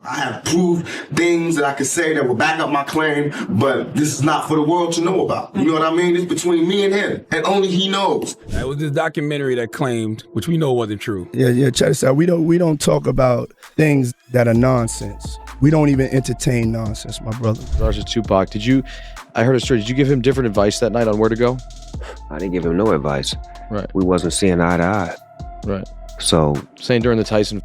I have proved things that I could say that will back up my claim, but this is not for the world to know about. You know what I mean? It's between me and him, and only he knows. It was this documentary that claimed, which we know wasn't true. Yeah, check this out. We don't talk about things that are nonsense. We don't even entertain nonsense, my brother. Regards to Tupac, I heard a story, did you give him different advice that night on where to go? I didn't give him no advice. Right. We wasn't seeing eye to eye. Right. So. Saying during the Tyson.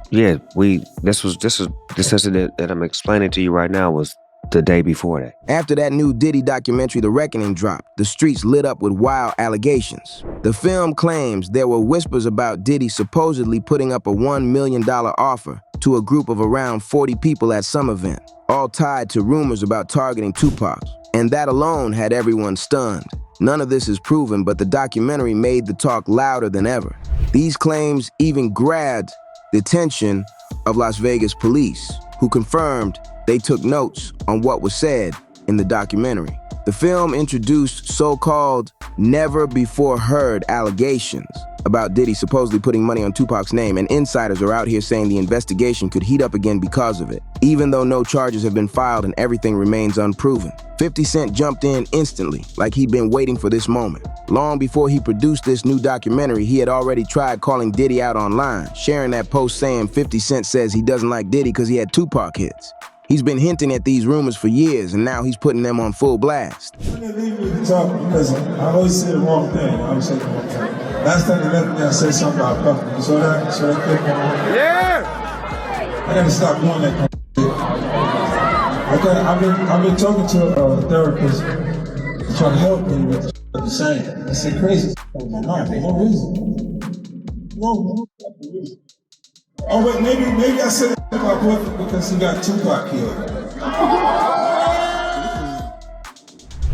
Yeah, this incident that I'm explaining to you right now was the day before that. After that new Diddy documentary, The Reckoning, dropped, the streets lit up with wild allegations. The film claims there were whispers about Diddy supposedly putting up a $1 million offer to a group of around 40 people at some event, all tied to rumors about targeting Tupac. And that alone had everyone stunned. None of this is proven, but the documentary made the talk louder than ever. These claims even grabbed the attention of Las Vegas police, who confirmed they took notes on what was said in the documentary. The film introduced so-called never-before-heard allegations about Diddy supposedly putting money on Tupac's name, and insiders are out here saying the investigation could heat up again because of it, even though no charges have been filed and everything remains unproven. 50 Cent jumped in instantly, like he'd been waiting for this moment. Long before he produced this new documentary, he had already tried calling Diddy out online, sharing that post saying 50 Cent says he doesn't like Diddy because he had Tupac hits. He's been hinting at these rumors for years, and now he's putting them on full blast. I'm gonna leave you to talk because I always say the wrong thing. I always say the wrong thing. Last time they left me, I said something about Puffy. You saw that? Saw that clip? Yeah! I gotta stop doing that. Okay, I've been talking to a therapist trying to help me with the saying. I said crazy on my mind for no reason. No reason. Oh wait, maybe I said it about Puffy because he got Tupac killed.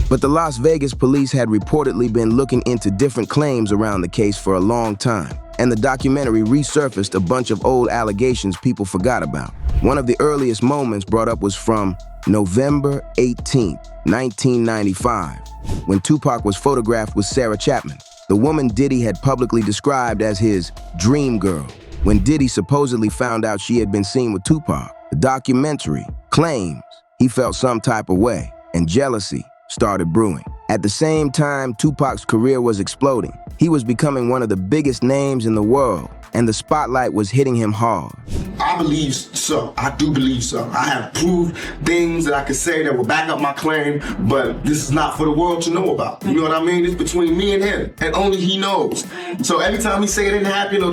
But the Las Vegas police had reportedly been looking into different claims around the case for a long time, and the documentary resurfaced a bunch of old allegations people forgot about. One of the earliest moments brought up was from November 18, 1995, when Tupac was photographed with Sarah Chapman, the woman Diddy had publicly described as his dream girl. When Diddy supposedly found out she had been seen with Tupac, the documentary claims he felt some type of way, and jealousy started brewing. At the same time, Tupac's career was exploding. He was becoming one of the biggest names in the world, and the spotlight was hitting him hard. I believe so. I do believe so. I have proved things that I could say that will back up my claim, but this is not for the world to know about. You know what I mean? It's between me and him, and only he knows. So every time he say it didn't happen, or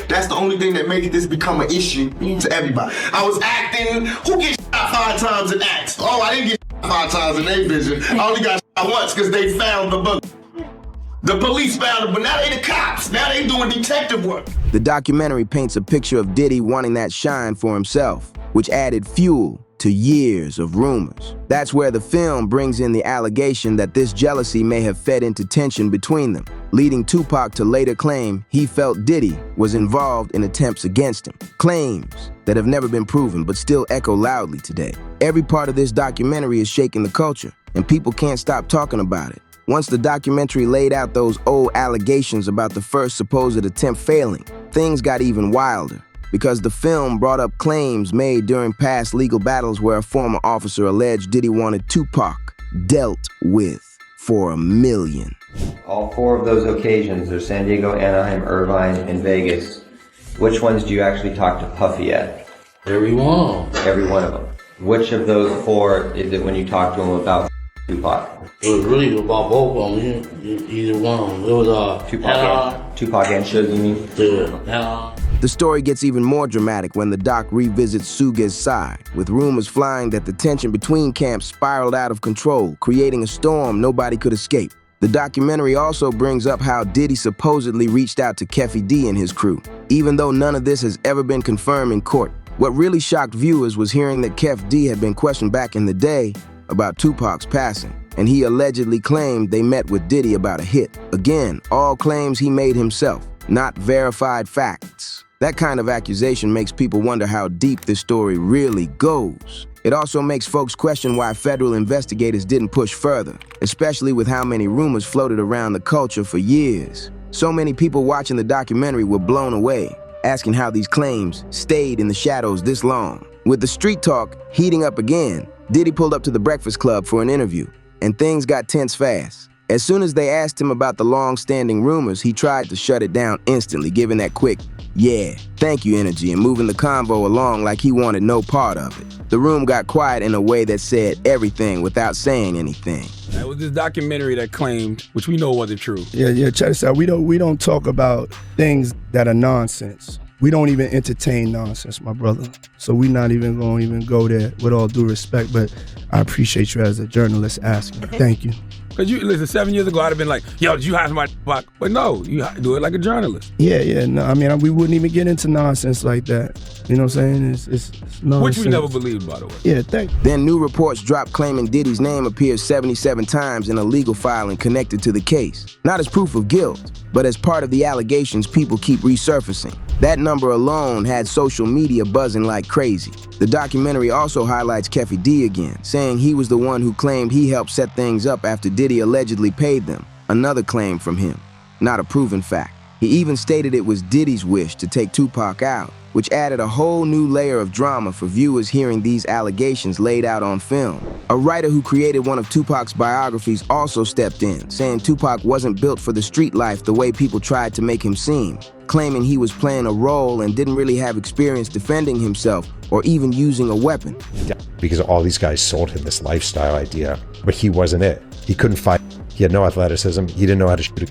that's the only thing that makes this become an issue to everybody. I was acting. Who gets shot 5 times in acts? Oh, I didn't get shot 5 times in their vision. I only got shot once because they found the bug. The police found him, but now they the cops. Now they doing detective work. The documentary paints a picture of Diddy wanting that shine for himself, which added fuel to years of rumors. That's where the film brings in the allegation that this jealousy may have fed into tension between them, leading Tupac to later claim he felt Diddy was involved in attempts against him. Claims that have never been proven but still echo loudly today. Every part of this documentary is shaking the culture, and people can't stop talking about it. Once the documentary laid out those old allegations about the first supposed attempt failing, things got even wilder, because the film brought up claims made during past legal battles where a former officer alleged Diddy wanted Tupac dealt with for $1 million. All 4 of those occasions are San Diego, Anaheim, Irvine, and Vegas. Which ones do you actually talk to Puffy at? Every one. Every one of them. Which of those 4 is it when you talk to him about Tupac? It was really about both of them. Either one. It was Tupac and Suge, you mean? Yeah. The story gets even more dramatic when the doc revisits Suge's side, with rumors flying that the tension between camps spiraled out of control, creating a storm nobody could escape. The documentary also brings up how Diddy supposedly reached out to Keffy D and his crew, even though none of this has ever been confirmed in court. What really shocked viewers was hearing that Keffy D had been questioned back in the day about Tupac's passing, and he allegedly claimed they met with Diddy about a hit. Again, all claims he made himself, not verified facts. That kind of accusation makes people wonder how deep this story really goes. It also makes folks question why federal investigators didn't push further, especially with how many rumors floated around the culture for years. So many people watching the documentary were blown away, asking how these claims stayed in the shadows this long. With the street talk heating up again, Diddy pulled up to the Breakfast Club for an interview, and things got tense fast. As soon as they asked him about the long-standing rumors, he tried to shut it down instantly, giving that quick, "Yeah, thank you" energy and moving the convo along like he wanted no part of it. The room got quiet in a way that said everything without saying anything. That was this documentary that claimed, which we know wasn't true. Yeah, check this out. We don't talk about things that are nonsense. We don't even entertain nonsense, my brother. So we're not even going to go there, with all due respect, but I appreciate you as a journalist asking. Thank you. Because listen, 7 years ago, I'd have been like, yo, did you hire my Tupac? But no, you do it like a journalist. Yeah, no, I mean, we wouldn't even get into nonsense like that. You know what I'm saying? It's nonsense. Which we never believed, by the way. Yeah, thank you. Then new reports dropped claiming Diddy's name appears 77 times in a legal filing connected to the case. Not as proof of guilt, but as part of the allegations people keep resurfacing. That number alone had social media buzzing like crazy. The documentary also highlights Keffy D again, saying he was the one who claimed he helped set things up after Diddy allegedly paid them. Another claim from him, not a proven fact. He even stated it was Diddy's wish to take Tupac out, which added a whole new layer of drama for viewers hearing these allegations laid out on film. A writer who created one of Tupac's biographies also stepped in, saying Tupac wasn't built for the street life the way people tried to make him seem, claiming he was playing a role and didn't really have experience defending himself or even using a weapon. Because all these guys sold him this lifestyle idea, but he wasn't it. He couldn't fight. He had no athleticism. He didn't know how to shoot.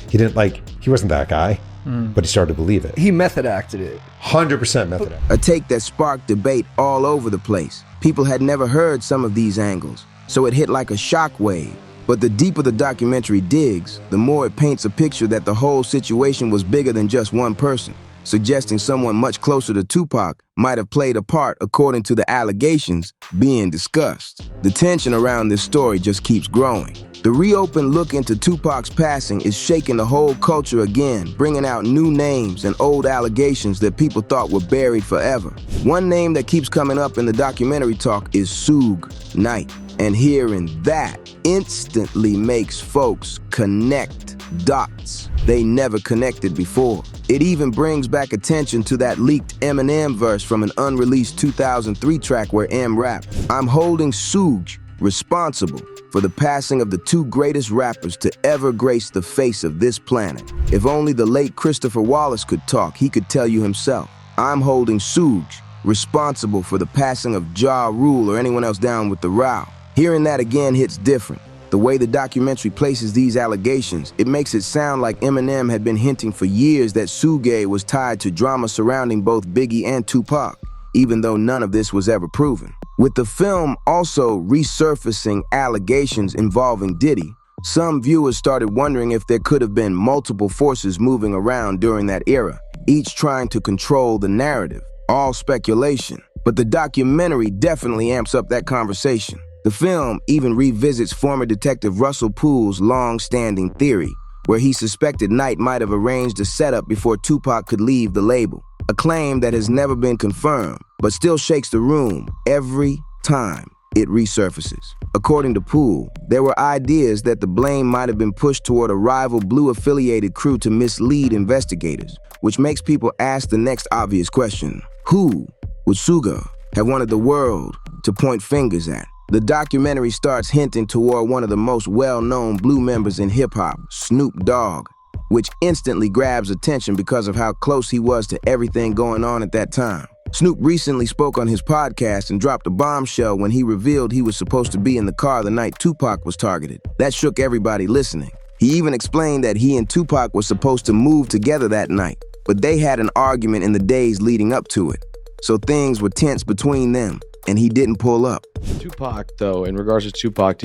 He wasn't that guy, but he started to believe it. He method acted it. 100% method acted. A take that sparked debate all over the place. People had never heard some of these angles, so it hit like a shockwave. But the deeper the documentary digs, the more it paints a picture that the whole situation was bigger than just one person, suggesting someone much closer to Tupac might have played a part according to the allegations being discussed. The tension around this story just keeps growing. The reopened look into Tupac's passing is shaking the whole culture again, bringing out new names and old allegations that people thought were buried forever. One name that keeps coming up in the documentary talk is Suge Knight, and hearing that instantly makes folks connect dots they never connected before. It even brings back attention to that leaked Eminem verse from an unreleased 2003 track where M rapped, "I'm holding Suge responsible for the passing of the two greatest rappers to ever grace the face of this planet. If only the late Christopher Wallace could talk, he could tell you himself. I'm holding Suge responsible for the passing of Ja Rule or anyone else down with the row." Hearing that again hits different. The way the documentary places these allegations, it makes it sound like Eminem had been hinting for years that Suge was tied to drama surrounding both Biggie and Tupac, even though none of this was ever proven. With the film also resurfacing allegations involving Diddy, some viewers started wondering if there could have been multiple forces moving around during that era, each trying to control the narrative. All speculation, but the documentary definitely amps up that conversation. The film even revisits former Detective Russell Poole's long-standing theory, where he suspected Knight might have arranged a setup before Tupac could leave the label, a claim that has never been confirmed, but still shakes the room every time it resurfaces. According to Poole, there were ideas that the blame might have been pushed toward a rival Blue-affiliated crew to mislead investigators, which makes people ask the next obvious question: who would Suge have wanted the world to point fingers at? The documentary starts hinting toward one of the most well-known Blue members in hip-hop, Snoop Dogg, which instantly grabs attention because of how close he was to everything going on at that time. Snoop recently spoke on his podcast and dropped a bombshell when he revealed he was supposed to be in the car the night Tupac was targeted. That shook everybody listening. He even explained that he and Tupac were supposed to move together that night, but they had an argument in the days leading up to it. So things were tense between them, and he didn't pull up. Tupac, though, in regards to Tupac,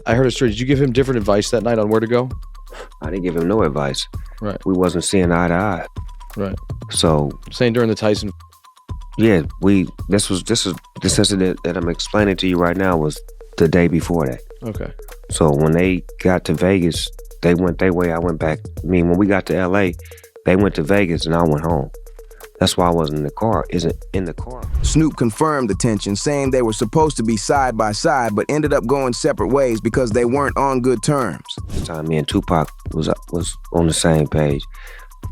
I heard a story, did you give him different advice that night on where to go? I didn't give him no advice. Right. We wasn't seeing eye to eye. Right. So saying during the Tyson. Yeah, this incident that I'm explaining to you right now was the day before that. Okay. So when they got to Vegas, they went their way, I went back. I mean, when we got to LA, they went to Vegas and I went home. That's why I wasn't in the car. Snoop confirmed the tension, saying they were supposed to be side by side, but ended up going separate ways because they weren't on good terms. This time me and Tupac was on the same page.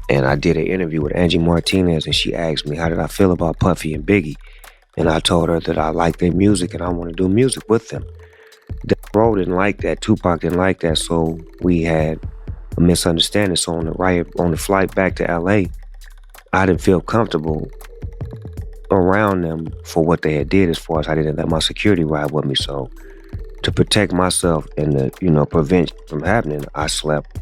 And I did an interview with Angie Martinez, and she asked me, how did I feel about Puffy and Biggie? And I told her that I like their music and I want to do music with them. Death Row didn't like that. Tupac didn't like that. So we had a misunderstanding. So on the flight back to LA, I didn't feel comfortable around them for what they had did, as far as I didn't let my security ride with me. So to protect myself and to, prevent from happening, I slept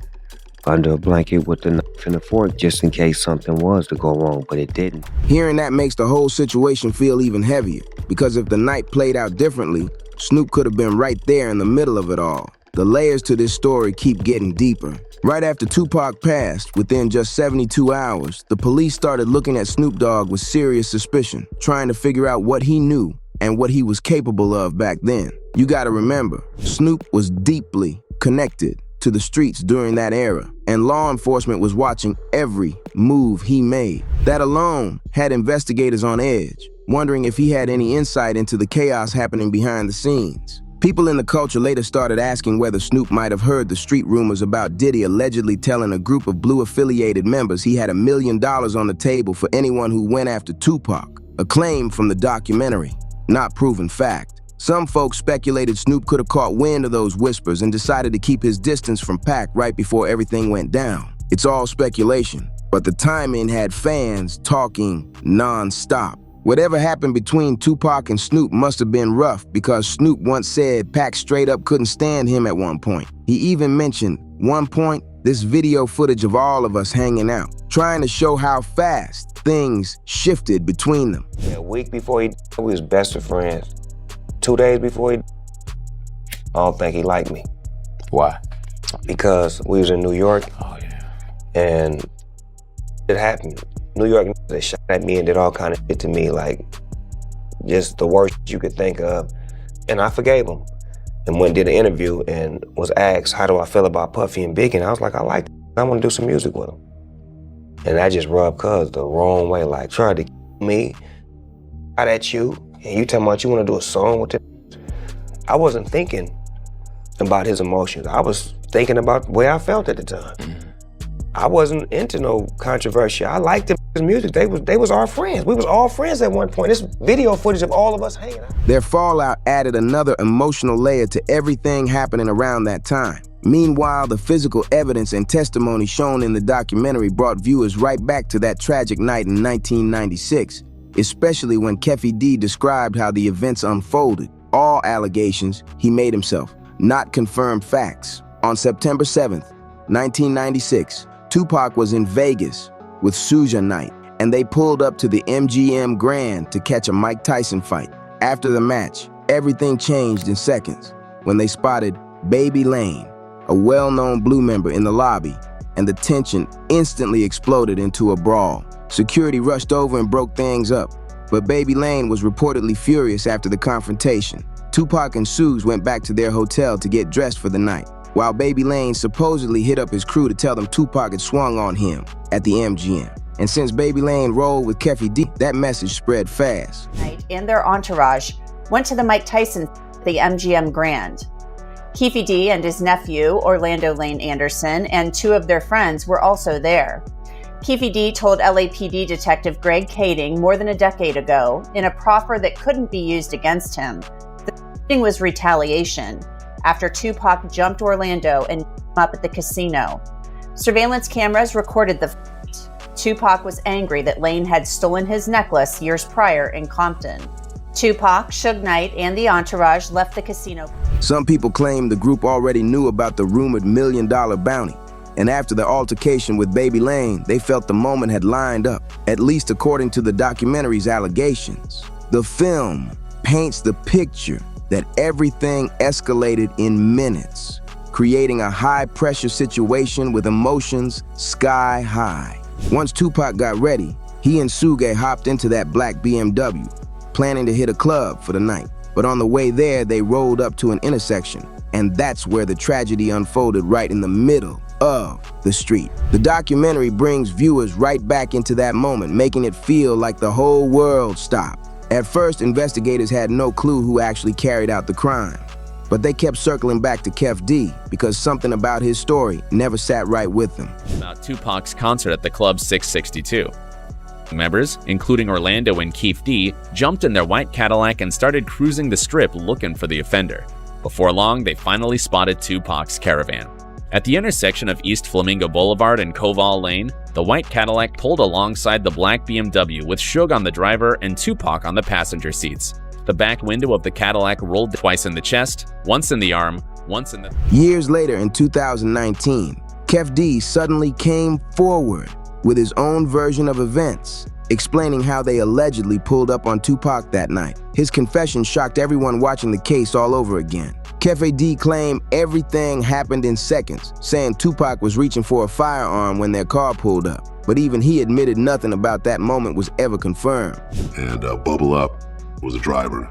under a blanket with the knife and the fork just in case something was to go wrong, but it didn't. Hearing that makes the whole situation feel even heavier, because if the night played out differently, Snoop could have been right there in the middle of it all. The layers to this story keep getting deeper. Right after Tupac passed, within just 72 hours, the police started looking at Snoop Dogg with serious suspicion, trying to figure out what he knew and what he was capable of back then. You gotta remember, Snoop was deeply connected to the streets during that era, and law enforcement was watching every move he made. That alone had investigators on edge, wondering if he had any insight into the chaos happening behind the scenes. People in the culture later started asking whether Snoop might have heard the street rumors about Diddy allegedly telling a group of Blue-affiliated members he had $1 million on the table for anyone who went after Tupac, a claim from the documentary, not proven fact. Some folks speculated Snoop could have caught wind of those whispers and decided to keep his distance from Pac right before everything went down. It's all speculation, but the timing had fans talking non-stop. Whatever happened between Tupac and Snoop must have been rough, because Snoop once said Pac straight up couldn't stand him at one point. He even mentioned, one point, this video footage of all of us hanging out, trying to show how fast things shifted between them. A week before we was best of friends. 2 days before I don't think he liked me. Why? Because we was in New York. Oh, yeah. And it happened. New York, they shot at me and did all kind of shit to me, like just the worst you could think of. And I forgave him. And went and did an interview and was asked, how do I feel about Puffy and Biggie? And I was like, I like them. I want to do some music with them. And that just rubbed Cuz the wrong way, like tried to kill me, out at you, and you talking about you want to do a song with him. I wasn't thinking about his emotions. I was thinking about the way I felt at the time. I wasn't into no controversy. I liked his music. They was our friends. We was all friends at one point. This video footage of all of us hanging out. Their fallout added another emotional layer to everything happening around that time. Meanwhile, the physical evidence and testimony shown in the documentary brought viewers right back to that tragic night in 1996, especially when Keffy D described how the events unfolded. All allegations he made himself, not confirmed facts. On September 7th, 1996, Tupac was in Vegas with Suge Knight, and they pulled up to the MGM Grand to catch a Mike Tyson fight. After the match, everything changed in seconds when they spotted Baby Lane, a well-known Blue member, in the lobby, and the tension instantly exploded into a brawl. Security rushed over and broke things up, but Baby Lane was reportedly furious after the confrontation. Tupac and Suge went back to their hotel to get dressed for the night, while Baby Lane supposedly hit up his crew to tell them Tupac had swung on him at the MGM. And since Baby Lane rolled with Keffy D, that message spread fast. And their entourage went to the Mike Tyson at the MGM Grand. Keffy D and his nephew, Orlando Lane Anderson, and two of their friends were also there. Keffy D told LAPD Detective Greg Kading more than a decade ago, in a proffer that couldn't be used against him, the shooting was retaliation after Tupac jumped Orlando and up at the casino. Surveillance cameras recorded the fight. Tupac was angry that Lane had stolen his necklace years prior in Compton. Tupac, Suge Knight, and the entourage left the casino. Some people claim the group already knew about the rumored $1 million bounty, and after the altercation with Baby Lane, they felt the moment had lined up, at least according to the documentary's allegations. The film paints the picture that everything escalated in minutes, creating a high-pressure situation with emotions sky high. Once Tupac got ready, he and Suge hopped into that black BMW, planning to hit a club for the night. But on the way there, they rolled up to an intersection, and that's where the tragedy unfolded, right in the middle of the street. The documentary brings viewers right back into that moment, making it feel like the whole world stopped. At first, investigators had no clue who actually carried out the crime, but they kept circling back to Keff D because something about his story never sat right with them. About Tupac's concert at the Club 662. members, including Orlando and Keffy D, jumped in their white Cadillac and started cruising the strip looking for the offender. Before long, they finally spotted Tupac's caravan. At the intersection of East Flamingo Boulevard and Koval Lane, the white Cadillac pulled alongside the black BMW with Suge on the driver and Tupac on the passenger seats. The back window of the Cadillac rolled twice in the chest, once in the arm, once in the... Years later, in 2019, Keffy D suddenly came forward with his own version of events, explaining how they allegedly pulled up on Tupac that night. His confession shocked everyone watching the case all over again. Keffy D claimed everything happened in seconds, saying Tupac was reaching for a firearm when their car pulled up. But even he admitted nothing about that moment was ever confirmed. And Bubble Up was a driver,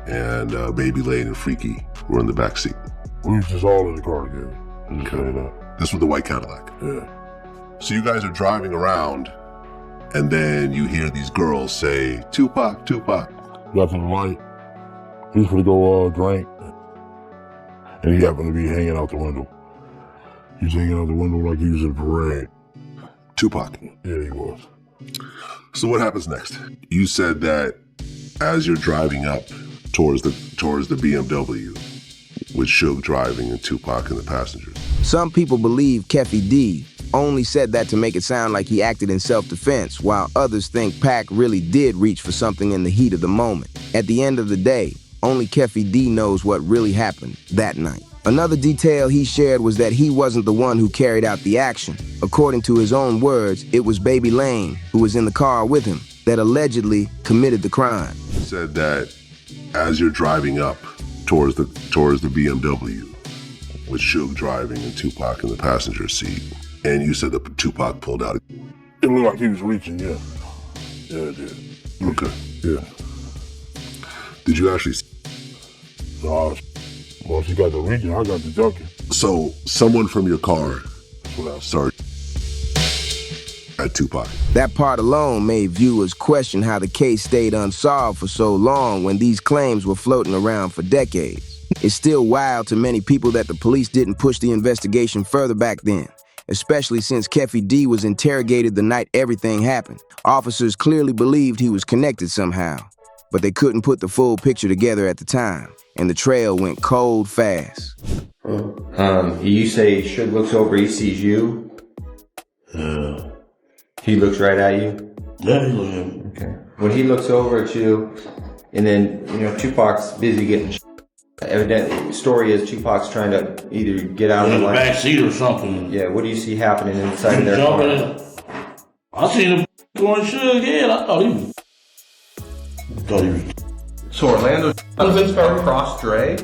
and Baby Lane and Freaky were in the back seat. We was just all in the car together. Okay. This was the white Cadillac. Yeah. So you guys are driving around, and then you hear these girls say, Tupac, Tupac. Got to the light. He was gonna go drink. And he happened to be hanging out the window. He was hanging out the window like he was in a parade. Tupac? Yeah, he was. So what happens next? You said that as you're driving up towards the BMW, with Suge driving and Tupac in the passengers. Some people believe Keffy D only said that to make it sound like he acted in self-defense, while others think Pac really did reach for something in the heat of the moment. At the end of the day, only Keffy D knows what really happened that night. Another detail he shared was that he wasn't the one who carried out the action. According to his own words, it was Baby Lane, who was in the car with him, that allegedly committed the crime. You said that as you're driving up towards the BMW, with Suge driving and Tupac in the passenger seat, and you said that Tupac pulled out. It looked like he was reaching, yeah. Yeah, it did. Okay. Yeah. Did you actually... No, once he got the reaching, I got the junkie. So, someone from your car started at Tupac. That part alone made viewers question how the case stayed unsolved for so long when these claims were floating around for decades. It's still wild to many people that the police didn't push the investigation further back then, especially since Keffy D was interrogated the night everything happened. Officers clearly believed he was connected somehow, but they couldn't put the full picture together at the time, and the trail went cold fast. You say Suge looks over, he sees you? Yeah. He looks right at you? Yeah, he looks at me. Okay. When he looks over at you, and then, Tupac's busy getting evidently, the story is Tupac's trying to either get out of the back seat or something. Yeah, what do you see happening inside of their car? I seen him going Suge head. I thought he was. So Orlando was his car across Dre?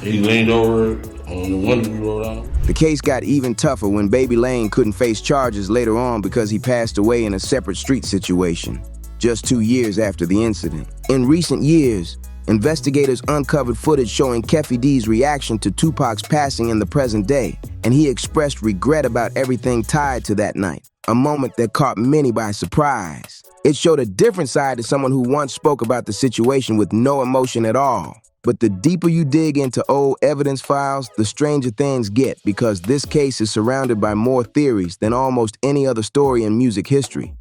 He leaned over on the window we rolled out. The case got even tougher when Baby Lane couldn't face charges later on because he passed away in a separate street situation, just 2 years after the incident. In recent years, investigators uncovered footage showing Keffy D's reaction to Tupac's passing in the present day, and he expressed regret about everything tied to that night, a moment that caught many by surprise. It showed a different side to someone who once spoke about the situation with no emotion at all. But the deeper you dig into old evidence files, the stranger things get, because this case is surrounded by more theories than almost any other story in music history.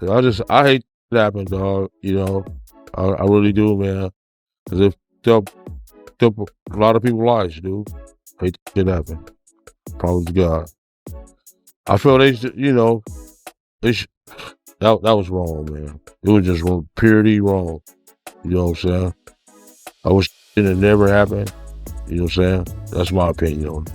I hate that happened, dog. I really do, man. Because it took a lot of people's lives, dude. I hate that happened. Probably to God. I feel that was wrong, man. It was just purely wrong. You know what I'm saying? I wish it had never happened. You know what I'm saying? That's my opinion on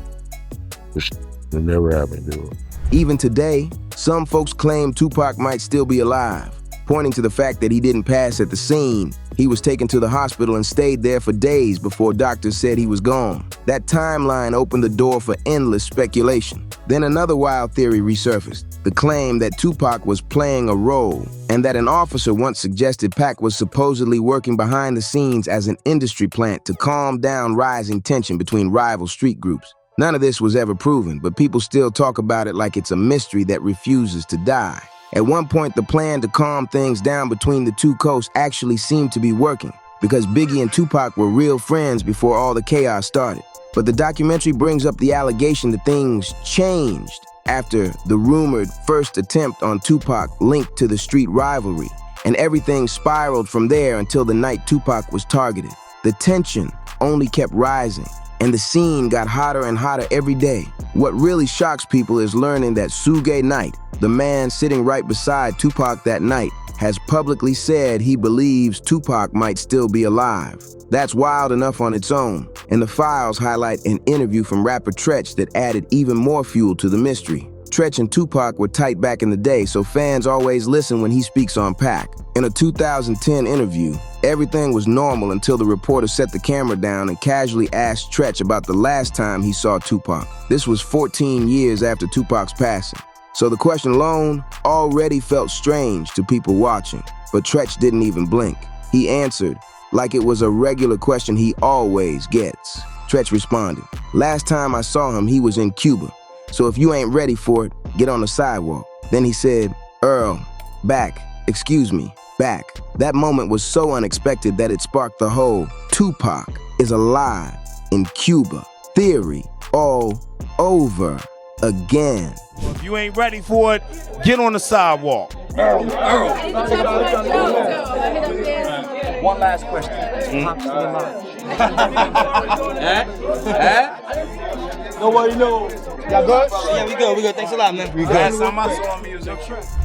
it. It never happened, dude. Even today, some folks claim Tupac might still be alive, pointing to the fact that he didn't pass at the scene. He was taken to the hospital and stayed there for days before doctors said he was gone. That timeline opened the door for endless speculation. Then another wild theory resurfaced, the claim that Tupac was playing a role, and that an officer once suggested Pac was supposedly working behind the scenes as an industry plant to calm down rising tension between rival street groups. None of this was ever proven, but people still talk about it like it's a mystery that refuses to die. At one point, the plan to calm things down between the two coasts actually seemed to be working, because Biggie and Tupac were real friends before all the chaos started. But the documentary brings up the allegation that things changed after the rumored first attempt on Tupac linked to the street rivalry, and everything spiraled from there until the night Tupac was targeted. The tension only kept rising, and the scene got hotter and hotter every day. What really shocks people is learning that Suge Knight, the man sitting right beside Tupac that night, has publicly said he believes Tupac might still be alive. That's wild enough on its own, and the files highlight an interview from rapper Tretch that added even more fuel to the mystery. Tretch and Tupac were tight back in the day, so fans always listen when he speaks on Pac. In a 2010 interview, everything was normal until the reporter set the camera down and casually asked Tretch about the last time he saw Tupac. This was 14 years after Tupac's passing. So the question alone already felt strange to people watching, but Tretch didn't even blink. He answered like it was a regular question he always gets. Tretch responded, "Last time I saw him, he was in Cuba. So if you ain't ready for it, get on the sidewalk." Then he said, "Earl, back, excuse me, back." That moment was so unexpected that it sparked the whole Tupac is alive in Cuba theory all over again. Well, if you ain't ready for it, get on the sidewalk. Earl. One last question. Nobody knows. Y'all good? Yeah, we good. Thanks a lot, man. Last time I saw him, he was in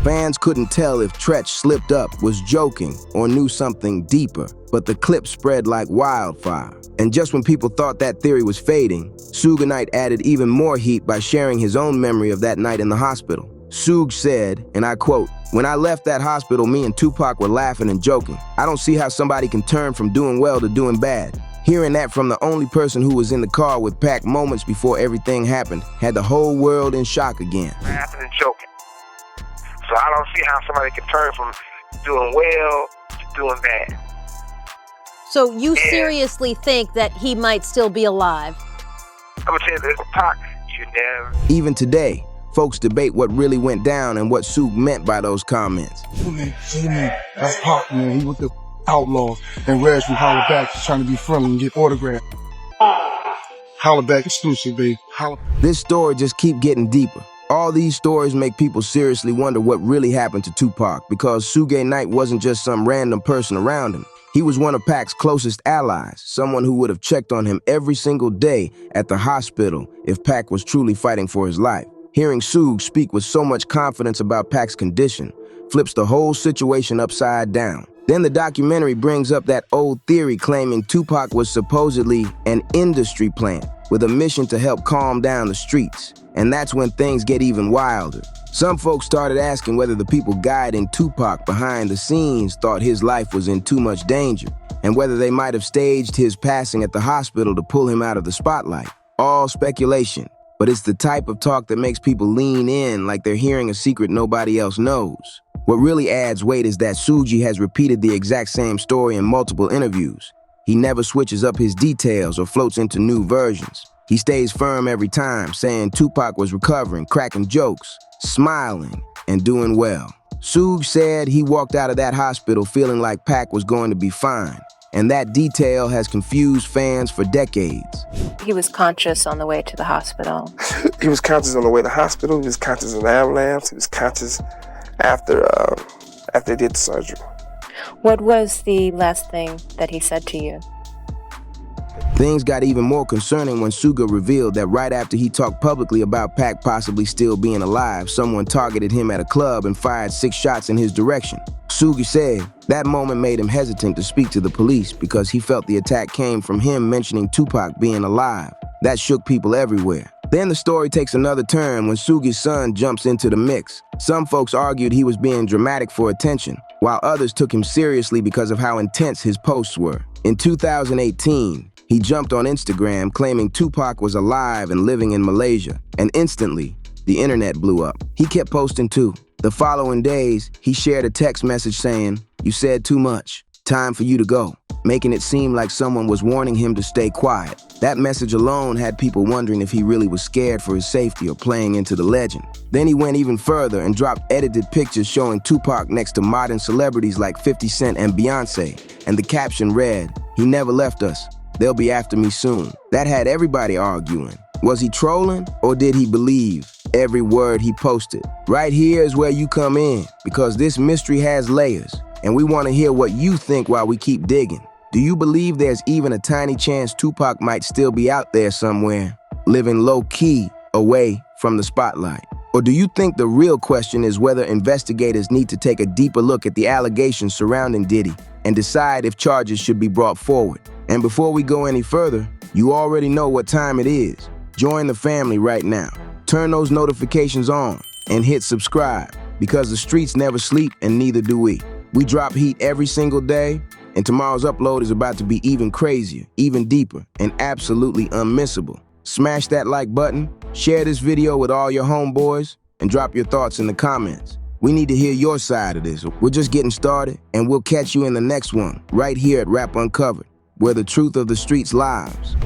Fans couldn't tell if Tretch slipped up, was joking, or knew something deeper, but the clip spread like wildfire. And just when people thought that theory was fading, Suge Knight added even more heat by sharing his own memory of that night in the hospital. Suge said, and I quote, "When I left that hospital, me and Tupac were laughing and joking. I don't see how somebody can turn from doing well to doing bad." Hearing that from the only person who was in the car with Pac moments before everything happened had the whole world in shock again. Laughing and joking. So I don't see how somebody can turn from doing well to doing bad. So you seriously think that he might still be alive? I'm gonna tell you this, Pac, you never. Even today, folks debate what really went down and what Suge meant by those comments. Man, that's Pac, man. He with the Outlaws, and Reg from Holla Back is trying to be friendly and get autographed. Holla Back exclusive, babe. This story just keep getting deeper. All these stories make people seriously wonder what really happened to Tupac, because Suge Knight wasn't just some random person around him. He was one of Pac's closest allies, someone who would have checked on him every single day at the hospital if Pac was truly fighting for his life. Hearing Suge speak with so much confidence about Pac's condition flips the whole situation upside down. Then the documentary brings up that old theory claiming Tupac was supposedly an industry plant with a mission to help calm down the streets. And that's when things get even wilder. Some folks started asking whether the people guiding Tupac behind the scenes thought his life was in too much danger, and whether they might have staged his passing at the hospital to pull him out of the spotlight. All speculation, but it's the type of talk that makes people lean in like they're hearing a secret nobody else knows. What really adds weight is that Suge has repeated the exact same story in multiple interviews. He never switches up his details or floats into new versions. He stays firm every time, saying Tupac was recovering, cracking jokes, smiling, and doing well. Suge said he walked out of that hospital feeling like Pac was going to be fine, and that detail has confused fans for decades. He was conscious on the way to the hospital. He was conscious on the way to the hospital. He was conscious in the ambulance. He was conscious after they did the surgery. What was the last thing that he said to you? Things got even more concerning when Suge revealed that right after he talked publicly about Pac possibly still being alive, someone targeted him at a club and fired 6 shots in his direction. Suge said that moment made him hesitant to speak to the police because he felt the attack came from him mentioning Tupac being alive. That shook people everywhere. Then the story takes another turn when Suge's son jumps into the mix. Some folks argued he was being dramatic for attention, while others took him seriously because of how intense his posts were. In 2018, he jumped on Instagram claiming Tupac was alive and living in Malaysia, and instantly, the internet blew up. He kept posting too. The following days, he shared a text message saying, "You said too much. Time for you to go," making it seem like someone was warning him to stay quiet. That message alone had people wondering if he really was scared for his safety or playing into the legend. Then he went even further and dropped edited pictures showing Tupac next to modern celebrities like 50 Cent and Beyonce, and the caption read, "He never left us. They'll be after me soon." That had everybody arguing. Was he trolling, or did he believe every word he posted. Right here is where you come in, because this mystery has layers, and we want to hear what you think while we keep digging. Do you believe there's even a tiny chance Tupac might still be out there somewhere, living low-key away from the spotlight? Or do you think the real question is whether investigators need to take a deeper look at the allegations surrounding Diddy and decide if charges should be brought forward? And before we go any further, you already know what time it is. Join the family right now. Turn those notifications on and hit subscribe, because the streets never sleep and neither do we. We drop heat every single day, and tomorrow's upload is about to be even crazier, even deeper, and absolutely unmissable. Smash that like button, share this video with all your homeboys, and drop your thoughts in the comments. We need to hear your side of this. We're just getting started, and we'll catch you in the next one, right here at Rap Uncovered, where the truth of the streets lives.